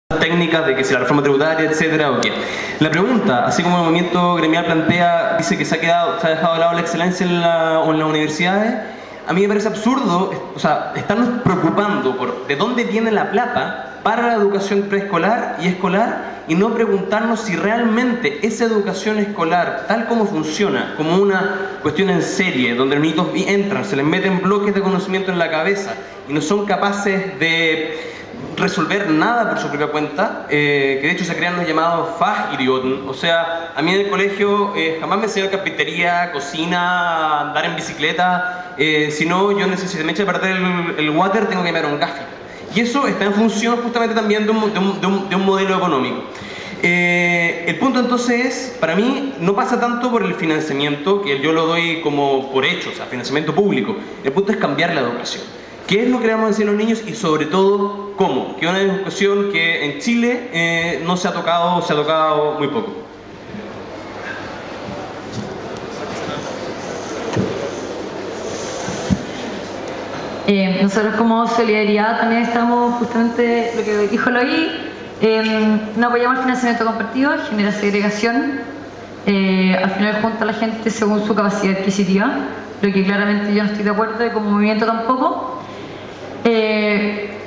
técnicas de que si la reforma tributaria, etcétera, o qué. La pregunta, así como el movimiento gremial plantea, dice que se ha dejado de lado la excelencia en las universidades, a mí me parece absurdo, o sea, estarnos preocupando por de dónde viene la plata para la educación preescolar y escolar y no preguntarnos si realmente esa educación escolar, tal como funciona, como una cuestión en serie, donde los niños entran, se les meten bloques de conocimiento en la cabeza y no son capaces de resolver nada por su propia cuenta, que de hecho se crean los llamados Fachidioten. O sea, a mí en el colegio jamás me enseñaron carpintería, cocina, andar en bicicleta, si no yo necesito, me echa a perder el water, tengo que llevar un gaffi. Y eso está en función justamente también de un modelo económico. El punto entonces es, para mí, no pasa tanto por el financiamiento, que yo lo doy como por hecho, o sea, financiamiento público. El punto es cambiar la educación. ¿Qué es lo que le vamos a decir a los niños? Y sobre todo, ¿cómo? Que es una educación que en Chile no se ha tocado, o se ha tocado muy poco. Nosotros como Solidaridad también estamos justamente, lo que dijo Eloy, no apoyamos el financiamiento compartido, genera segregación, al final junta a la gente según su capacidad adquisitiva, lo que claramente yo no estoy de acuerdo y como movimiento tampoco.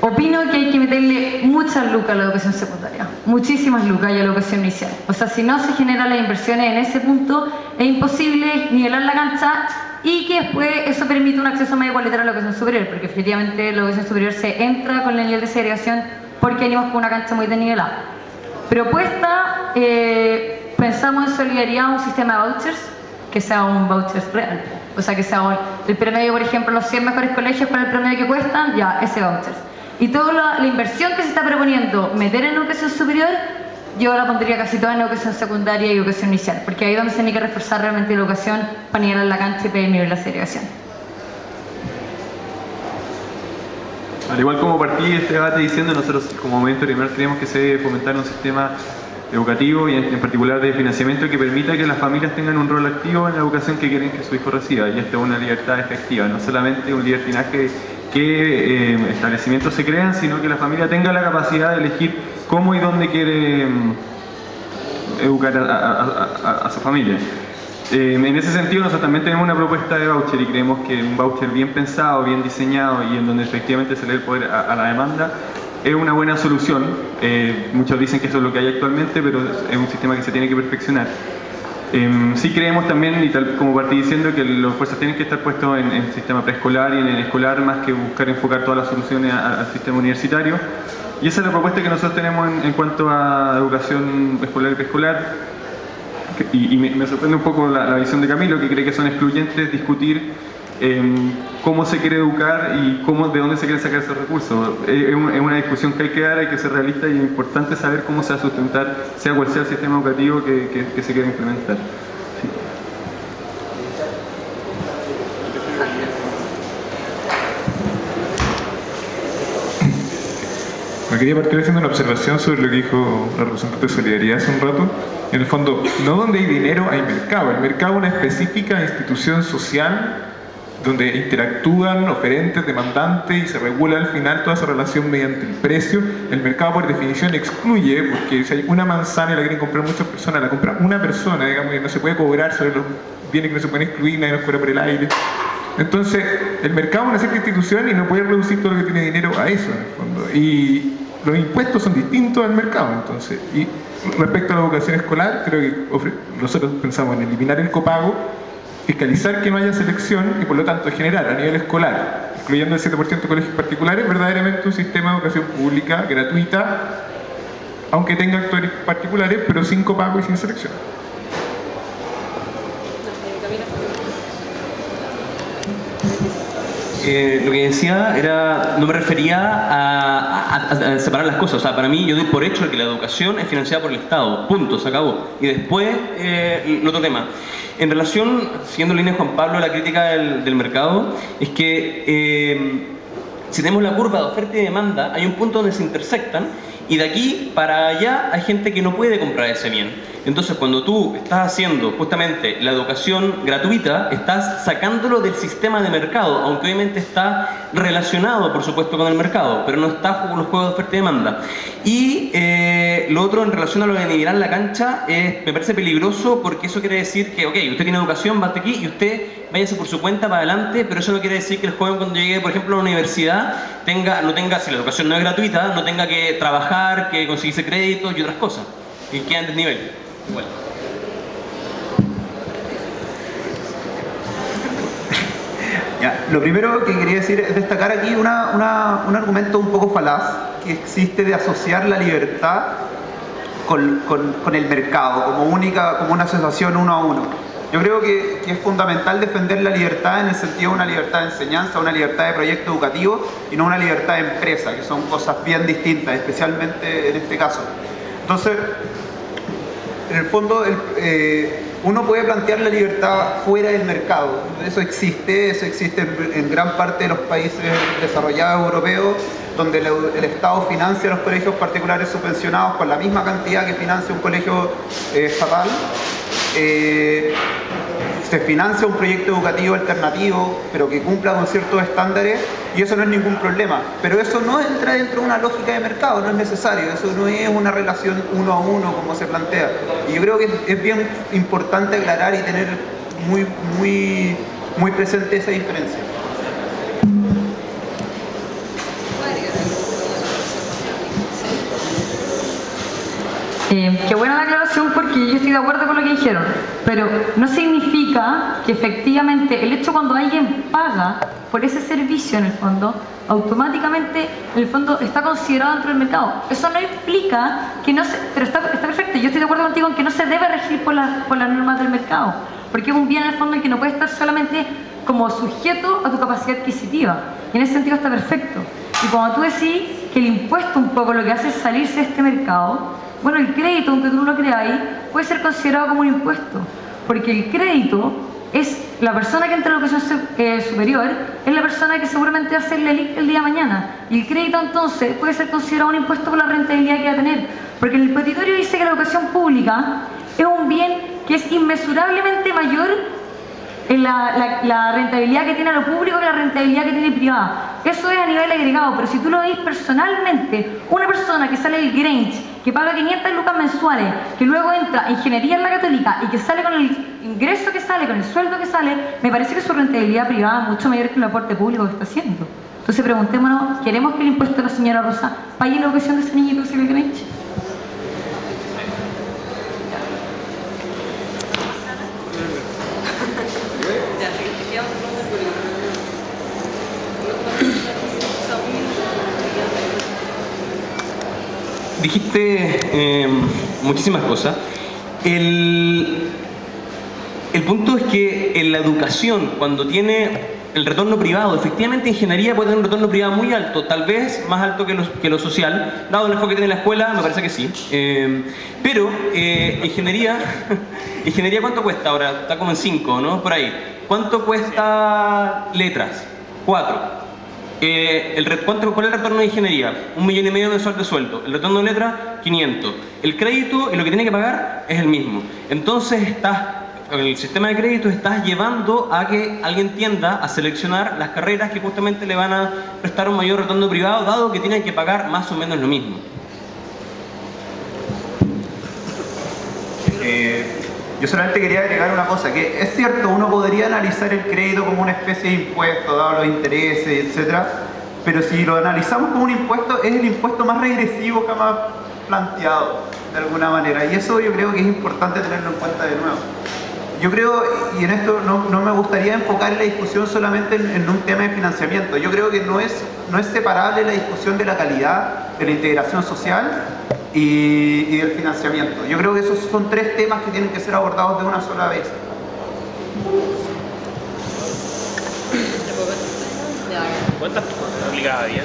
Opino que hay que meterle muchas lucas a la educación secundaria, muchísimas lucas y a la educación inicial. O sea, si no se generan las inversiones en ese punto, es imposible nivelar la cancha y que después eso permite un acceso más igualitario a la educación superior, porque efectivamente la educación superior se entra con el nivel de segregación porque venimos con una cancha muy desnivelada. Propuesta, pensamos en Solidaridad un sistema de vouchers, que sea un voucher real. O sea, que sea el promedio, por ejemplo, los 100 mejores colegios con el promedio que cuestan, ya, ese voucher. Y toda la inversión que se está proponiendo meter en educación superior, yo la pondría casi toda en educación secundaria y educación inicial, porque ahí es donde se tiene que reforzar realmente la educación para nivelar la cancha y para nivelar la segregación. Al igual como partí este debate diciendo, nosotros como movimiento gremial creemos que se debe fomentar un sistema educativo y en particular de financiamiento que permita que las familias tengan un rol activo en la educación que quieren que su hijo reciba, y esta es una libertad efectiva, no solamente un libertinaje que establecimientos se crean, sino que la familia tenga la capacidad de elegir cómo y dónde quiere educar a su familia. En ese sentido nosotros también tenemos una propuesta de voucher y creemos que un voucher bien pensado, bien diseñado y en donde efectivamente se le dé el poder a la demanda es una buena solución. Muchos dicen que eso es lo que hay actualmente, pero es un sistema que se tiene que perfeccionar. Sí creemos también, y tal como partí diciendo, que los esfuerzos tienen que estar puestos en el sistema preescolar y en el escolar, más que buscar enfocar todas las soluciones al sistema universitario. Y esa es la propuesta que nosotros tenemos en cuanto a educación escolar y preescolar. Y me sorprende un poco la visión de Camilo, que cree que son excluyentes discutir cómo se quiere educar y de dónde se quieren sacar esos recursos. Es una discusión que hay que dar, hay que ser realista y es importante saber cómo se va a sustentar, sea cual sea el sistema educativo que se quiera implementar. Sí. Me quería partir haciendo una observación sobre lo que dijo la representante de Solidaridad hace un rato. En el fondo, no donde hay dinero hay mercado. El mercado es una específica institución social donde interactúan oferentes, demandantes y se regula al final toda esa relación mediante el precio. El mercado por definición excluye, porque si hay una manzana y la quieren comprar muchas personas, la compra una persona, digamos, y no se puede cobrar sobre los bienes que no se pueden excluir, nadie nos cobra por el aire. Entonces, el mercado es una cierta institución y no puede reducir todo lo que tiene dinero a eso, en el fondo. Y los impuestos son distintos al mercado, entonces. Y respecto a la educación escolar, creo que nosotros pensamos en eliminar el copago, fiscalizar que no haya selección y por lo tanto generar a nivel escolar, incluyendo el 7% de colegios particulares, verdaderamente un sistema de educación pública, gratuita, aunque tenga actores particulares, pero sin copago y sin selección. Lo que decía era, no me refería a separar las cosas. O sea, para mí yo doy por hecho que la educación es financiada por el Estado, punto, se acabó. Y después, el otro tema. En relación, siguiendo la línea de Juan Pablo, la crítica del mercado, es que si tenemos la curva de oferta y demanda, hay un punto donde se intersectan y de aquí para allá hay gente que no puede comprar ese bien. Entonces, cuando tú estás haciendo justamente la educación gratuita, estás sacándolo del sistema de mercado, aunque obviamente está relacionado, por supuesto, con el mercado, pero no está con los juegos de oferta y demanda. Y lo otro en relación a lo de nivelar la cancha, me parece peligroso porque eso quiere decir que, ok, usted tiene educación, va hasta aquí y usted váyase por su cuenta para adelante, pero eso no quiere decir que el joven cuando llegue, por ejemplo, a la universidad, no tenga, si la educación no es gratuita, no tenga que trabajar, que conseguirse créditos y otras cosas, y queda en desnivel. Igual. Ya, lo primero que quería decir es destacar aquí un argumento un poco falaz que existe de asociar la libertad con el mercado como una asociación uno a uno. Yo creo que es fundamental defender la libertad en el sentido de una libertad de enseñanza, una libertad de proyecto educativo y no una libertad de empresa, que son cosas bien distintas, especialmente en este caso. Entonces, en el fondo, uno puede plantear la libertad fuera del mercado. Eso existe en gran parte de los países desarrollados europeos, donde el Estado financia los colegios particulares subvencionados con la misma cantidad que financia un colegio estatal. Se financia un proyecto educativo alternativo, pero que cumpla con ciertos estándares, y eso no es ningún problema. Pero eso no entra dentro de una lógica de mercado, no es necesario, eso no es una relación uno a uno como se plantea. Y yo creo que es bien importante aclarar y tener muy presente esa diferencia. Qué buena la aclaración, porque yo estoy de acuerdo con lo que dijeron, pero no significa que efectivamente el hecho cuando alguien paga por ese servicio, en el fondo, automáticamente en el fondo está considerado dentro del mercado. Eso no implica que no se... Pero está perfecto, yo estoy de acuerdo contigo en que no se debe regir por las normas del mercado, porque es un bien en el fondo en que no puede estar solamente como sujeto a tu capacidad adquisitiva, y en ese sentido está perfecto. Y cuando tú decís que el impuesto un poco lo que hace es salirse de este mercado, bueno, el crédito, aunque tú no lo creáis, puede ser considerado como un impuesto, porque el crédito es la persona que entra a la educación superior, es la persona que seguramente va a hacer la ELIC el día de mañana, y el crédito entonces puede ser considerado un impuesto por la rentabilidad que va a tener, porque en el petitorio dice que la educación pública es un bien que es inmesurablemente mayor en la rentabilidad que tiene a lo público que la rentabilidad que tiene privada. Eso es a nivel agregado, pero si tú lo ves personalmente, una persona que sale del Grange, que paga 500 lucas mensuales, que luego entra a ingeniería en la Católica y que sale con el ingreso que sale, con el sueldo que sale, me parece que su rentabilidad privada es mucho mayor que el aporte público que está haciendo. Entonces preguntémonos, ¿queremos que el impuesto de la señora Rosa pague la educación de ese niñito que sale del Grange? Dijiste muchísimas cosas. El punto es que en la educación, cuando tiene el retorno privado, efectivamente ingeniería puede tener un retorno privado muy alto, tal vez más alto que lo social, dado el enfoque que tiene la escuela, me parece que sí. Pero ingeniería, ¿cuánto cuesta ahora? Está como en 5, ¿no? Por ahí. ¿Cuánto cuesta letras? 4. ¿Cuál es el retorno de ingeniería? 1,5 millones mensual de sueldo. El retorno de letra, 500. El crédito y lo que tiene que pagar es el mismo. Entonces con el sistema de crédito estás llevando a que alguien tienda a seleccionar las carreras que justamente le van a prestar un mayor retorno privado, dado que tienen que pagar más o menos lo mismo. Yo solamente quería agregar una cosa, que es cierto, uno podría analizar el crédito como una especie de impuesto, dado los intereses, etcétera, pero si lo analizamos como un impuesto, es el impuesto más regresivo jamás planteado, de alguna manera, y eso yo creo que es importante tenerlo en cuenta de nuevo. Yo creo, y en esto no me gustaría enfocar la discusión solamente en un tema de financiamiento, yo creo que no es separable la discusión de la calidad, de la integración social y del financiamiento. Yo creo que esos son 3 temas que tienen que ser abordados de una sola vez. ¿Cuántas obligadas había?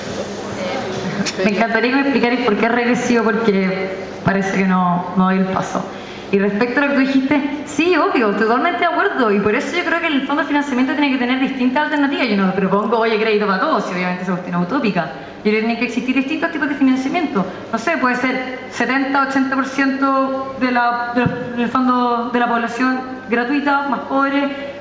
Me encantaría que me explicarais por qué es regresivo, porque parece que no doy el paso. Y respecto a lo que tú dijiste, sí, obvio, totalmente de acuerdo. Y por eso yo creo que el fondo de financiamiento tiene que tener distintas alternativas. Yo no propongo, oye, crédito para todos, y obviamente esa cuestión es utópica. Yo creo que tienen que existir distintos tipos de financiamiento. No sé, puede ser 70-80% del fondo de la población gratuita, más pobre.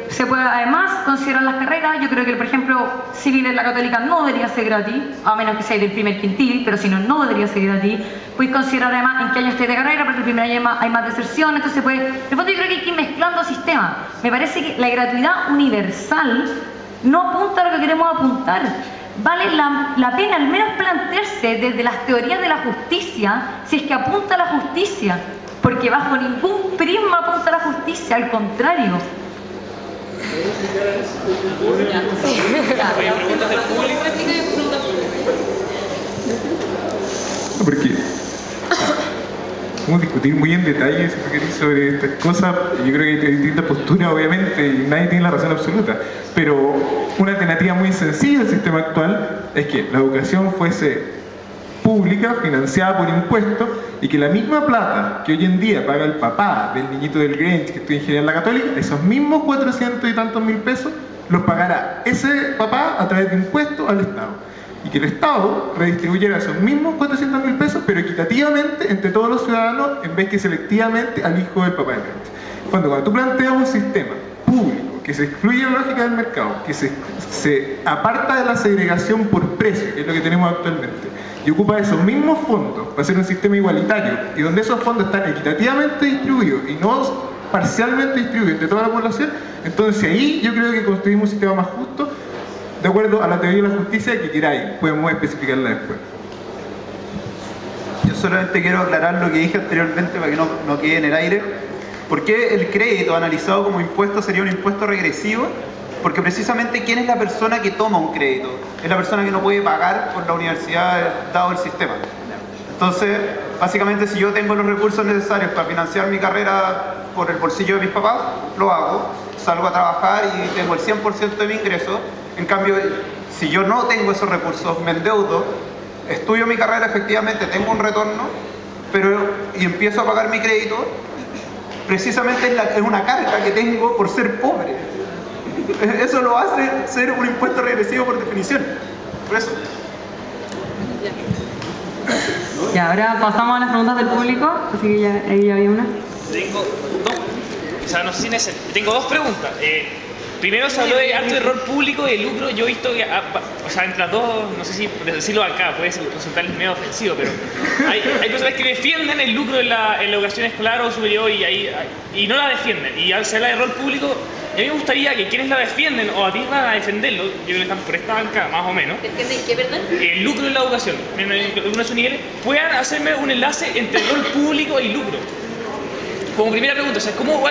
Se puede además considerar las carreras. Yo creo que, por ejemplo, civil en la católica no debería ser gratis, a menos que sea del primer quintil, pero si no, no debería ser gratis. Puedes considerar además en qué año estés de carrera, porque el primer año hay más deserción, entonces en el fondo yo creo que hay que ir mezclando sistemas. Me parece que la gratuidad universal no apunta a lo que queremos apuntar. Vale la pena al menos plantearse desde las teorías de la justicia si es que apunta a la justicia, porque bajo ningún prisma apunta a la justicia, al contrario. Porque vamos a discutir muy en detalle si queréis sobre estas cosas. Yo creo que hay distintas posturas, obviamente, y nadie tiene la razón absoluta. Pero una alternativa muy sencilla al sistema actual es que la educación fuese pública, financiada por impuestos, y que la misma plata que hoy en día paga el papá del niñito del Grange que estudia ingeniería en la Católica, esos mismos 400 y tantos mil pesos los pagará ese papá a través de impuestos al Estado. Y que el Estado redistribuyera esos mismos 400 mil pesos, pero equitativamente entre todos los ciudadanos, en vez que selectivamente al hijo del papá del Grange. Cuando tú planteas un sistema público que se excluye la lógica del mercado, que se aparta de la segregación por precio, que es lo que tenemos actualmente, y ocupa esos mismos fondos para hacer un sistema igualitario, y donde esos fondos están equitativamente distribuidos y no parcialmente distribuidos entre toda la población, entonces ahí yo creo que construimos un sistema más justo, de acuerdo a la teoría de la justicia que queráis. Podemos especificarla después. Yo solamente quiero aclarar lo que dije anteriormente para que no quede en el aire. ¿Por qué el crédito analizado como impuesto sería un impuesto regresivo? Porque precisamente ¿quién es la persona que toma un crédito? Es la persona que no puede pagar por la universidad dado el sistema. Entonces, básicamente si yo tengo los recursos necesarios para financiar mi carrera por el bolsillo de mis papás, lo hago, salgo a trabajar y tengo el 100% de mi ingreso. En cambio, si yo no tengo esos recursos, me endeudo, estudio mi carrera, efectivamente tengo un retorno, y empiezo a pagar mi crédito, precisamente es una carga que tengo por ser pobre. Eso lo hace ser un impuesto regresivo por definición. Por eso. Y ahora pasamos a las preguntas del público, así que ahí ya había una. Tengo dos preguntas. Primero se habló de alto error público y de lucro. Yo he visto que, entre las dos, no sé si decirlo acá, puede resultarles medio ofensivo, pero hay personas que defienden el lucro en la educación escolar o superior y no la defienden. Y al ser el error público, a mí me gustaría que quienes la defienden o atisban a defenderlo, yo creo que están por esta banca más o menos, ¿Defienden qué, perdón? el lucro en la educación, en uno de sus niveles, puedan hacerme un enlace entre error público y lucro. Como primera pregunta, o sea, ¿cómo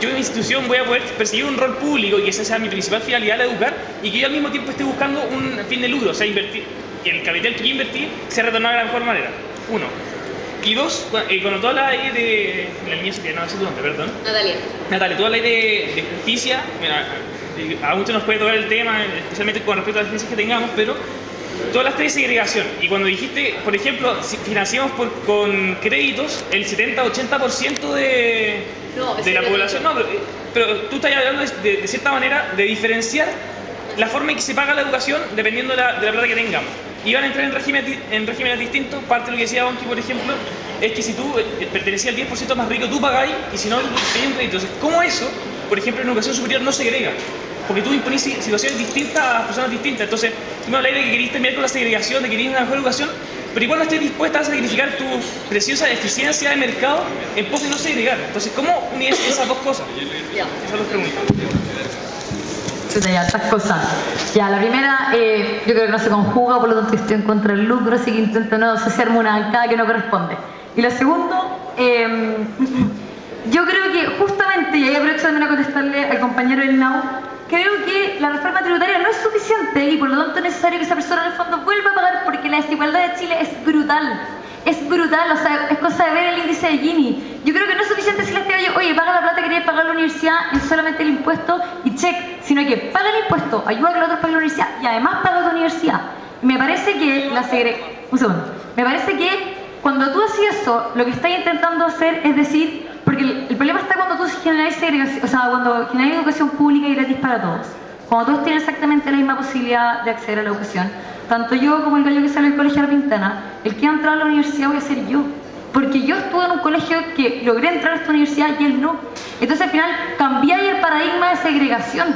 yo en mi institución voy a poder perseguir un rol público y que esa sea mi principal finalidad de educar y que yo al mismo tiempo esté buscando un fin de lucro, o sea, invertir, que el capital que yo invertí sea retornado de la mejor manera? Uno. Y dos, cuando tú hablas ahí de... La niña Sofía, no sé tu nombre, perdón. Natalia, tú hablas de justicia, mira, a muchos nos puede tocar el tema, especialmente con respecto a las ciencias que tengamos, pero tú hablaste de segregación y cuando dijiste, por ejemplo, si financiamos con créditos el 70-80% de la población, no, pero tú estás hablando de cierta manera de diferenciar la forma en que se paga la educación dependiendo de la plata que tengamos. Y van a entrar en regímenes distintos. Parte de lo que decía Bonki, por ejemplo, es que si tú pertenecías al 10% más rico, tú pagáis, y si no, tenías un crédito. Entonces, ¿cómo eso, por ejemplo, en educación superior no segrega? Porque tú imponís situaciones distintas a personas distintas. Entonces, tú me habláis de que querías terminar con la segregación, de que querías una mejor educación, pero igual no estés dispuesta a sacrificar tu preciosa eficiencia de mercado en pos de no segregar. Entonces, ¿cómo unir esas dos cosas? Esas dos preguntas. Ya, estas cosas. Ya, la primera, yo creo que no se conjuga, por lo tanto estoy en contra del lucro, así que intento no asociarme una bancada que no corresponde. Y lo segundo, yo creo que justamente, y ahí aprovecho también a contestarle al compañero del NAU, creo que la reforma tributaria no es suficiente y por lo tanto es necesario que esa persona en el fondo vuelva a pagar porque la desigualdad de Chile es brutal. Es brutal, o sea, es cosa de ver el índice de Gini. Yo creo que no es suficiente decirle a este gallo, oye, paga la plata que querías pagar la universidad en solamente el impuesto y check, sino que paga el impuesto, ayuda a que los otros paguen la universidad y además paga tu universidad. Me parece que Me parece que cuando tú haces eso, lo que estás intentando hacer es decir, porque el problema está cuando tú generas segregación, o sea, cuando generas educación pública y gratis para todos. Cuando todos tienen exactamente la misma posibilidad de acceder a la educación, tanto yo como el gallo que sale del colegio de la Pintana, el que ha entrado a la universidad voy a ser yo. Porque yo estuve en un colegio que logré entrar a esta universidad y él no. Entonces al final cambiáis el paradigma de segregación.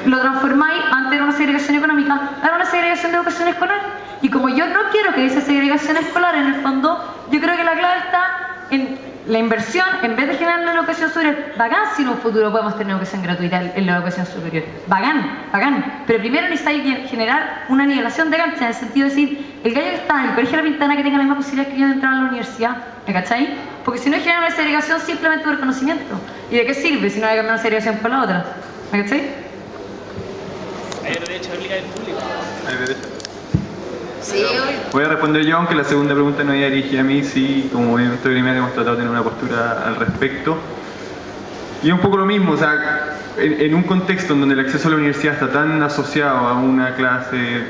Lo transformáis, antes era una segregación económica, ahora una segregación de educación escolar. Y como yo no quiero que esa segregación escolar, en el fondo, yo creo que la clave está en la inversión, en vez de generar la educación superior. Bacán si en un futuro podemos tener educación gratuita en la educación superior. Bacán, bacán. Pero primero necesitáis generar una nivelación de cancha, en el sentido de decir, el gallo que está en el colegio de la Pintana que tenga la misma posibilidad que yo de entrar a la universidad. ¿Me cacháis? Porque si no genera una segregación simplemente por conocimiento. ¿Y de qué sirve si no hay que cambiar una segregación por la otra? ¿Me cacháis? Hay derecho a aplicar el público. Hay derecho. Sí, Voy a responder yo, aunque la segunda pregunta no iba dirigida a mí, sí, como movimiento gremial hemos tratado de tener una postura al respecto. Y es un poco lo mismo, o sea, en un contexto en donde el acceso a la universidad está tan asociado a una clase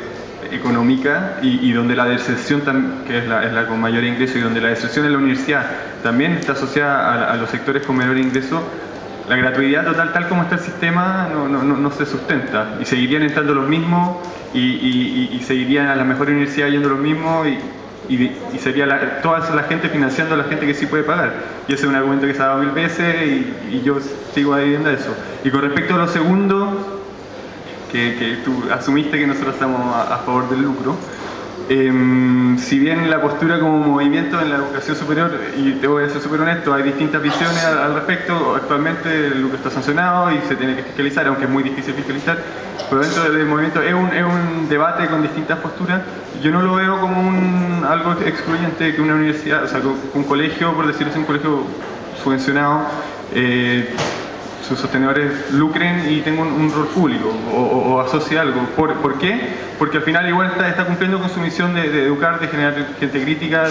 económica y donde la deserción, que es la con mayor ingreso, y donde la deserción en la universidad también está asociada a los sectores con menor ingreso, la gratuidad total, tal como está el sistema, no se sustenta. Y seguirían entrando los mismos y seguirían a las mejores universidades yendo los mismos y sería toda la gente financiando a la gente que sí puede pagar. Y ese es un argumento que se ha dado 1000 veces y yo sigo adhiriendo a eso. Y con respecto a lo segundo, que tú asumiste que nosotros estamos a favor del lucro, si bien la postura como movimiento en la educación superior, y te voy a ser súper honesto, hay distintas visiones al respecto. Actualmente el lucro está sancionado y se tiene que fiscalizar, aunque es muy difícil fiscalizar, pero dentro del movimiento es un debate con distintas posturas. Yo no lo veo como algo excluyente que una universidad, o sea, que un colegio, por decirlo así, un colegio subvencionado, sus sostenedores lucren y tengan un rol público o asocie algo. ¿Por qué? Porque al final igual está cumpliendo con su misión de educar, de generar gente crítica,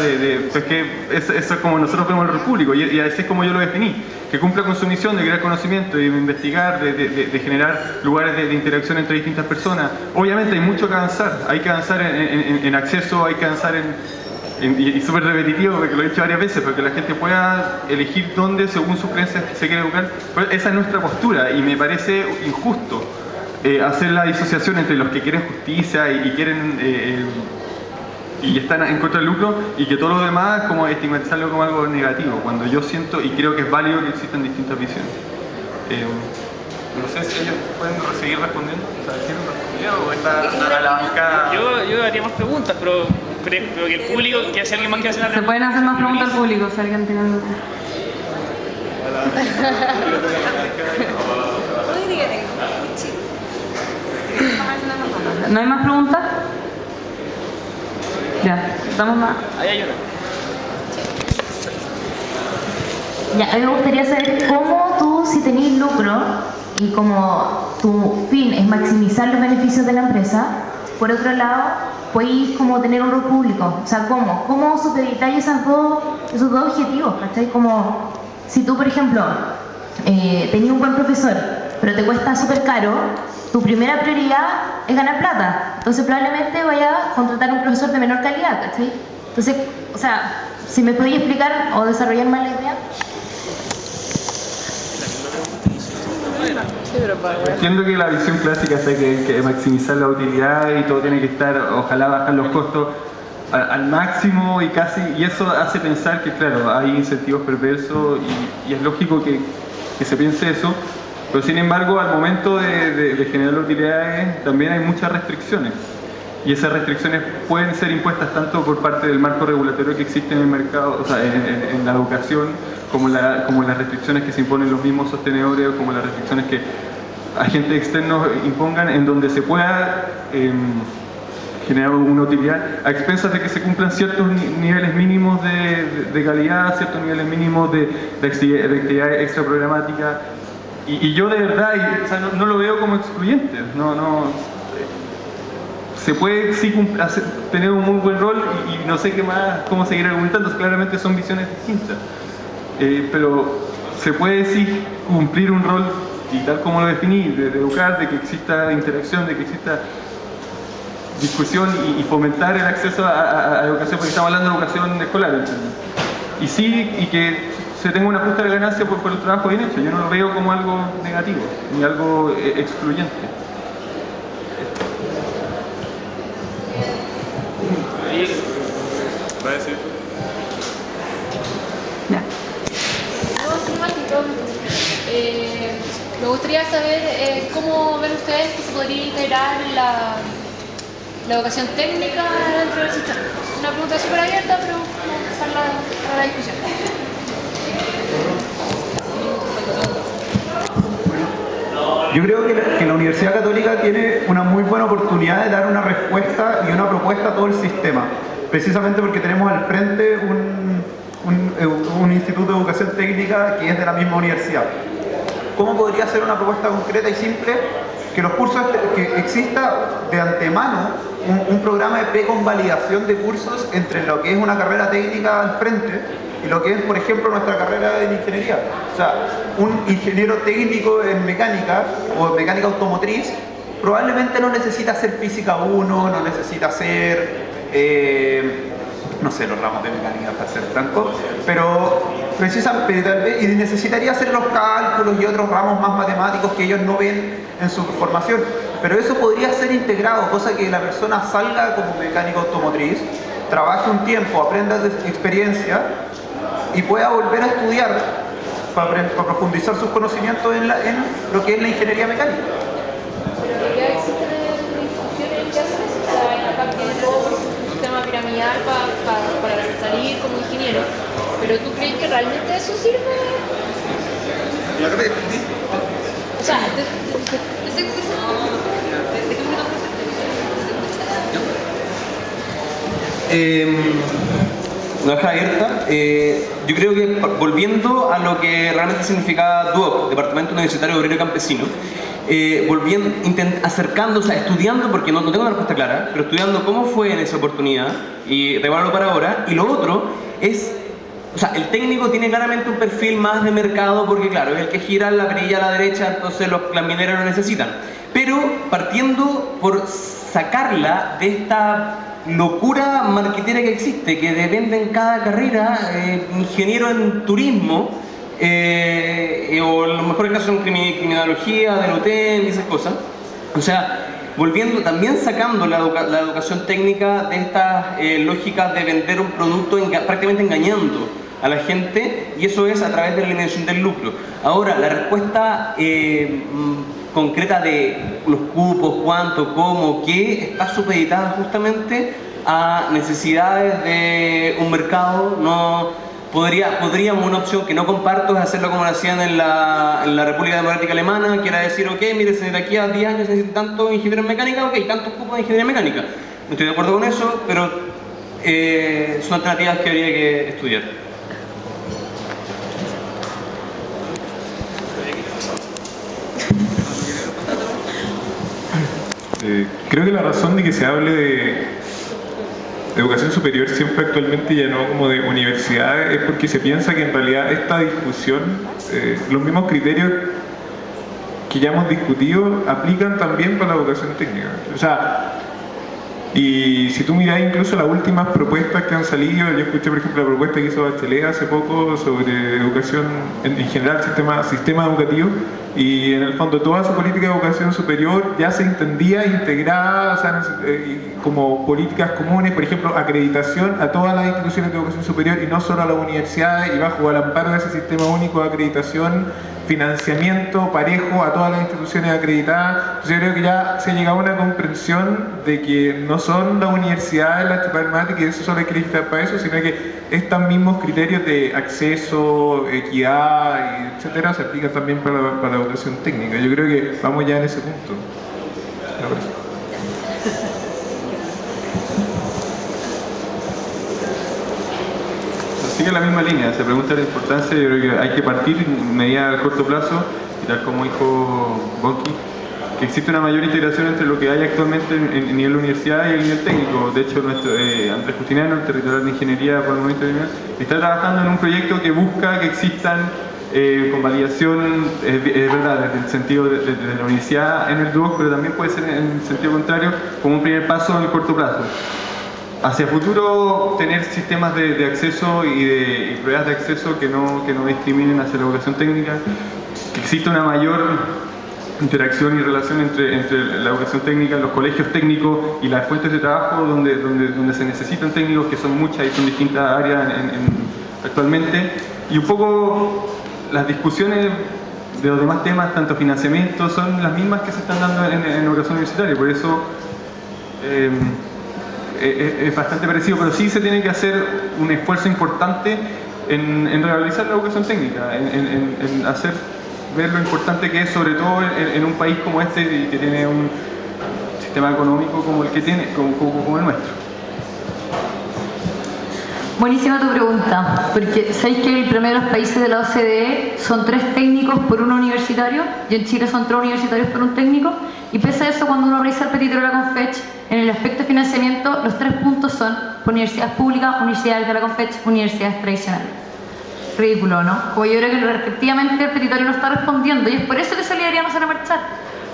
pues que eso es como nosotros vemos el rol público y así es como yo lo definí, que cumpla con su misión de crear conocimiento, de investigar, de generar lugares de interacción entre distintas personas. Obviamente hay mucho que avanzar, hay que avanzar en acceso, hay que avanzar y súper repetitivo porque lo he dicho varias veces, para que la gente pueda elegir dónde según sus creencias se quiere educar. Pero esa es nuestra postura y me parece injusto hacer la disociación entre los que quieren justicia y quieren y están en contra del lucro y que todos los demás como estigmatizarlo como algo negativo, cuando yo siento y creo que es válido que existan distintas visiones. No sé si ellos pueden seguir respondiendo, o sea, ¿quieren responder o está a la banca? Yo haría más preguntas, pero que el público, que si alguien más quiere hacer una Se pueden hacer más preguntas al público si alguien tiene algo. ¿No hay más preguntas? Ya, damos más. Ahí hay una. Ya, a mí me gustaría saber cómo tú, si tenés lucro y como tu fin es maximizar los beneficios de la empresa, por otro lado, podéis como tener un rol público. O sea, ¿cómo supeditáis esos dos objetivos? ¿Cachai? Como si tú, por ejemplo, tenías un buen profesor, pero te cuesta súper caro, tu primera prioridad es ganar plata. Entonces probablemente vayas a contratar a un profesor de menor calidad, ¿cachai? Entonces, o sea, si me podéis explicar o desarrollar más la idea. Entiendo que la visión clásica es que maximizar la utilidad y todo tiene que estar, ojalá bajar los costos al máximo y eso hace pensar que claro, hay incentivos perversos y es lógico que se piense eso, pero sin embargo al momento de generar utilidades también hay muchas restricciones y esas restricciones pueden ser impuestas tanto por parte del marco regulatorio que existe en el mercado, o sea, en la educación, como las restricciones que se imponen los mismos sostenedores, como las restricciones que agentes externos impongan en donde se pueda generar una utilidad a expensas de que se cumplan ciertos niveles mínimos de calidad, ciertos niveles mínimos de actividad extra programática y yo de verdad o sea, no lo veo como excluyente, se puede sí tener un muy buen rol y no sé cómo seguir argumentando, claramente son visiones distintas. Pero se puede sí cumplir un rol y tal como lo definí, de educar, de que exista interacción, de que exista discusión y fomentar el acceso a educación, porque estamos hablando de educación escolar, ¿entiendes? Y sí, y que se tenga una justa ganancia por el trabajo bien hecho. Yo no lo veo como algo negativo, ni algo excluyente. ¿Va a decir? Ya. Me gustaría saber cómo ven ustedes que se podría integrar la educación técnica dentro del sistema. Una pregunta súper abierta, pero para la discusión. Yo creo que la Universidad Católica tiene una muy buena oportunidad de dar una respuesta y una propuesta a todo el sistema, precisamente porque tenemos al frente un instituto de educación técnica que es de la misma universidad. ¿Cómo podría ser una propuesta concreta y simple? Que los cursos, que exista de antemano un programa de preconvalidación de cursos entre lo que es una carrera técnica al frente y lo que es, por ejemplo, nuestra carrera en ingeniería. O sea, un ingeniero técnico en mecánica o en mecánica automotriz probablemente no necesita hacer física 1, no necesita hacer, no sé, los ramos de mecánica para ser franco, pero precisamente tal vez, y necesitaría hacer los cálculos y otros ramos más matemáticos que ellos no ven en su formación. Pero eso podría ser integrado, cosa que la persona salga como mecánico automotriz, trabaje un tiempo, aprenda de experiencia y pueda volver a estudiar para profundizar sus conocimientos en lo que es la ingeniería mecánica. Pero ya existen instituciones que hacen eso, o sea, acá tiene todo un sistema piramidal para salir como ingeniero. Pero ¿tú crees que realmente eso sirve? O sea, no deja abierta. Yo creo que volviendo a lo que realmente significaba DUOC, Departamento Universitario Obrero y Campesino, acercándose, estudiando, porque no tengo una respuesta clara, pero estudiando cómo fue en esa oportunidad y revalorarlo para ahora. Y lo otro es, o sea, el técnico tiene claramente un perfil más de mercado porque, claro, es el que gira la perilla a la derecha, entonces las mineras lo necesitan. Pero partiendo por sacarla de esta locura marquetera que existe, que depende en cada carrera, ingeniero en turismo, o en los mejores casos en criminología, del hotel y esas cosas. O sea, volviendo, también sacando la educación técnica de estas lógicas de vender un producto, prácticamente engañando a la gente, y eso es a través de la eliminación del lucro. Ahora, la respuesta concreta de los cupos, cuánto, cómo, qué, está supeditada justamente a necesidades de un mercado. No podríamos, una opción que no comparto es hacerlo como lo hacían en la República Democrática Alemana, que era decir, ok, mire, de aquí a 10 años se necesitan tantos ingenieros en mecánica, ok, tantos cupos de ingeniería mecánica. No estoy de acuerdo con eso, pero son alternativas que habría que estudiar. Creo que la razón de que se hable de educación superior siempre actualmente ya no como de universidades es porque se piensa que en realidad esta discusión, los mismos criterios que ya hemos discutido aplican también para la educación técnica. O sea, y si tú miras incluso las últimas propuestas que han salido, yo escuché por ejemplo la propuesta que hizo Bachelet hace poco sobre educación en general, sistema educativo, y en el fondo toda su política de educación superior ya se entendía integrada, o sea, como políticas comunes, por ejemplo, acreditación a todas las instituciones de educación superior y no solo a las universidades, y bajo el amparo de ese sistema único de acreditación, financiamiento parejo a todas las instituciones acreditadas. Entonces yo creo que ya se ha llegado a una comprensión de que no son las universidades las que pagan y que eso solo hay que legislar para eso, sino que estos mismos criterios de acceso, equidad, etcétera, se aplican también para la educación técnica. Yo creo que vamos ya en ese punto. Sigue la misma línea, se pregunta la importancia. Yo creo que hay que partir en medida a corto plazo, y tal como dijo Bonki, que existe una mayor integración entre lo que hay actualmente en nivel universidad y el nivel técnico. De hecho, nuestro Andrés Justiniano, el territorial de ingeniería por el momento está trabajando en un proyecto que busca que existan con validación, es verdad, desde el sentido de la universidad en el DUOC, pero también puede ser en el sentido contrario, como un primer paso en el corto plazo. Hacia futuro, tener sistemas de acceso y pruebas de acceso que no discriminen hacia la educación técnica, que exista una mayor interacción y relación entre la educación técnica, los colegios técnicos y las fuentes de trabajo donde se necesitan técnicos, que son muchas y son distintas áreas actualmente, y un poco las discusiones de los demás temas, tanto financiamiento, son las mismas que se están dando en educación universitaria, por eso es bastante parecido, pero sí se tiene que hacer un esfuerzo importante en realizar la educación técnica, en hacer ver lo importante que es, sobre todo en un país como este y que tiene un sistema económico como el que tiene, como el nuestro. Buenísima tu pregunta, porque sabéis que el promedio de los países de la OCDE son 3 técnicos por un universitario, y en Chile son 3 universitarios por un técnico, y pese a eso, cuando uno revisa el petitorio de la Confech, en el aspecto de financiamiento, los 3 puntos son por universidades públicas, universidades de la Confech, universidades tradicionales. Ridículo, ¿no? Como yo creo que efectivamente el petitorio no está respondiendo, y es por eso que Solidaridad no sale a marchar,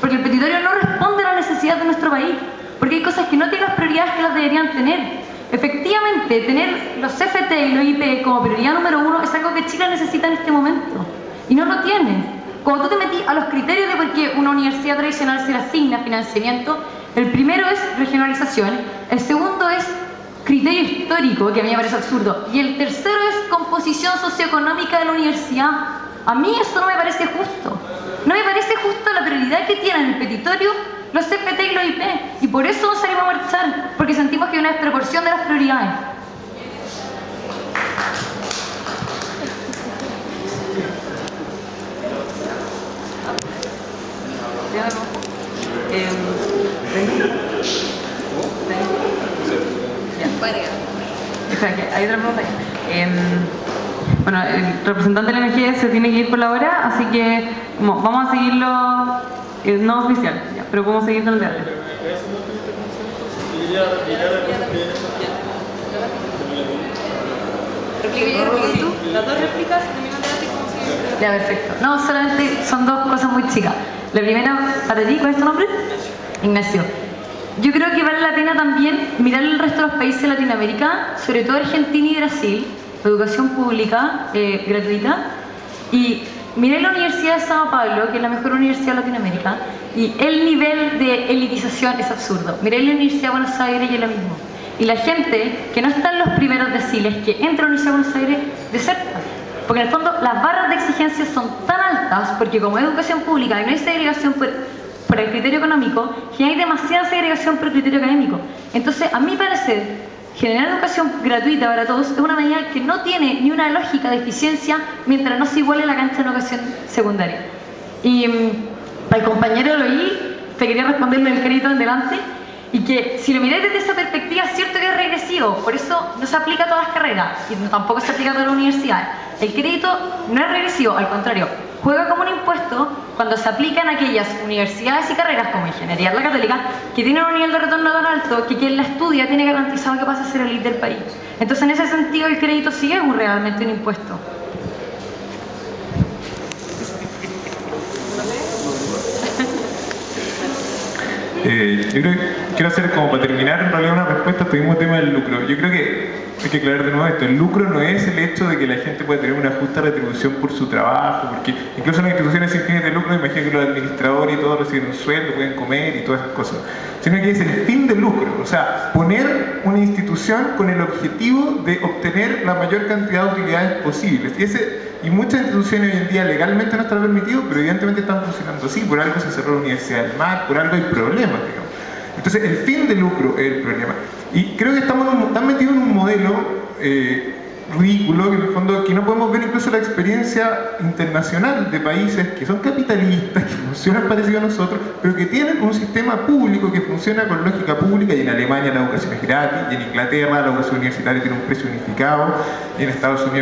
porque el petitorio no responde a la necesidad de nuestro país, porque hay cosas que no tienen las prioridades que las deberían tener. Efectivamente, tener los CFT y los IP como prioridad número 1 es algo que Chile necesita en este momento, y no lo tiene. Cuando tú te metís a los criterios de por qué una universidad tradicional se le asigna financiamiento, el primero es regionalización, el segundo es criterio histórico, que a mí me parece absurdo, y el tercero es composición socioeconómica de la universidad. A mí eso no me parece justo. No me parece justo la prioridad que tienen el petitorio los CFT y los IP, y por eso salimos a marchar, porque sentimos que hay una desproporción de las prioridades. Espera, que hay otra pregunta. Bueno, el representante de la MG se tiene que ir por la hora, así que vamos a seguirlo. No oficial, ya, pero podemos seguir con el debate. Las 2 réplicas, terminó el debate y cómo seguir. Ya, perfecto. No, solamente son 2 cosas muy chicas. La primera, para ti, ¿cuál es tu nombre? Ignacio. Yo creo que vale la pena también mirar el resto de los países de Latinoamérica, sobre todo Argentina y Brasil, educación pública gratuita, y miré la Universidad de Sao Paulo, que es la mejor universidad de Latinoamérica, y el nivel de elitización es absurdo. Miré la Universidad de Buenos Aires y es lo mismo. Y la gente que no está en los primeros deciles, que entra a la Universidad de Buenos Aires, deserta. Porque en el fondo las barras de exigencia son tan altas, porque como es educación pública y no hay segregación por el criterio económico, que hay demasiada segregación por el criterio académico. Entonces, a mi parecer, generar educación gratuita para todos es una medida que no tiene ni una lógica de eficiencia mientras no se iguale la cancha de educación secundaria. Y para el compañero Eloy, te quería responderle el crédito en delante, y que si lo miráis desde esa perspectiva es cierto que es regresivo, por eso no se aplica a todas las carreras y tampoco se aplica a todas las universidades. El crédito no es regresivo, al contrario, juega como un impuesto cuando se aplica en aquellas universidades y carreras como Ingeniería de la Católica que tienen un nivel de retorno tan alto que quien la estudia tiene garantizado que pasa a ser el elite del país. Entonces, en ese sentido, el crédito sí es realmente un impuesto. Yo creo que quiero hacer, como para terminar, en realidad una respuesta a este mismo tema del lucro. Yo creo que hay que aclarar de nuevo esto. El lucro no es el hecho de que la gente pueda tener una justa retribución por su trabajo, porque incluso en las instituciones sin fines de lucro, imagino que los administradores y todos reciben un sueldo, pueden comer y todas esas cosas, sino que es el fin del lucro, o sea, poner una institución con el objetivo de obtener la mayor cantidad de utilidades posibles. Y muchas instituciones hoy en día legalmente no están permitidas, pero evidentemente están funcionando así. Por algo se cerró la Universidad del Mar, por algo hay problemas, digamos. Entonces, el fin de lucro es el problema. Y creo que estamos tan metidos en un modelo ridículo, que en el fondo que no podemos ver incluso la experiencia internacional de países que son capitalistas, que funcionan parecido a nosotros, pero que tienen un sistema público que funciona con lógica pública, y en Alemania la educación es gratis, y en Inglaterra la educación universitaria tiene un precio unificado, y en Estados Unidos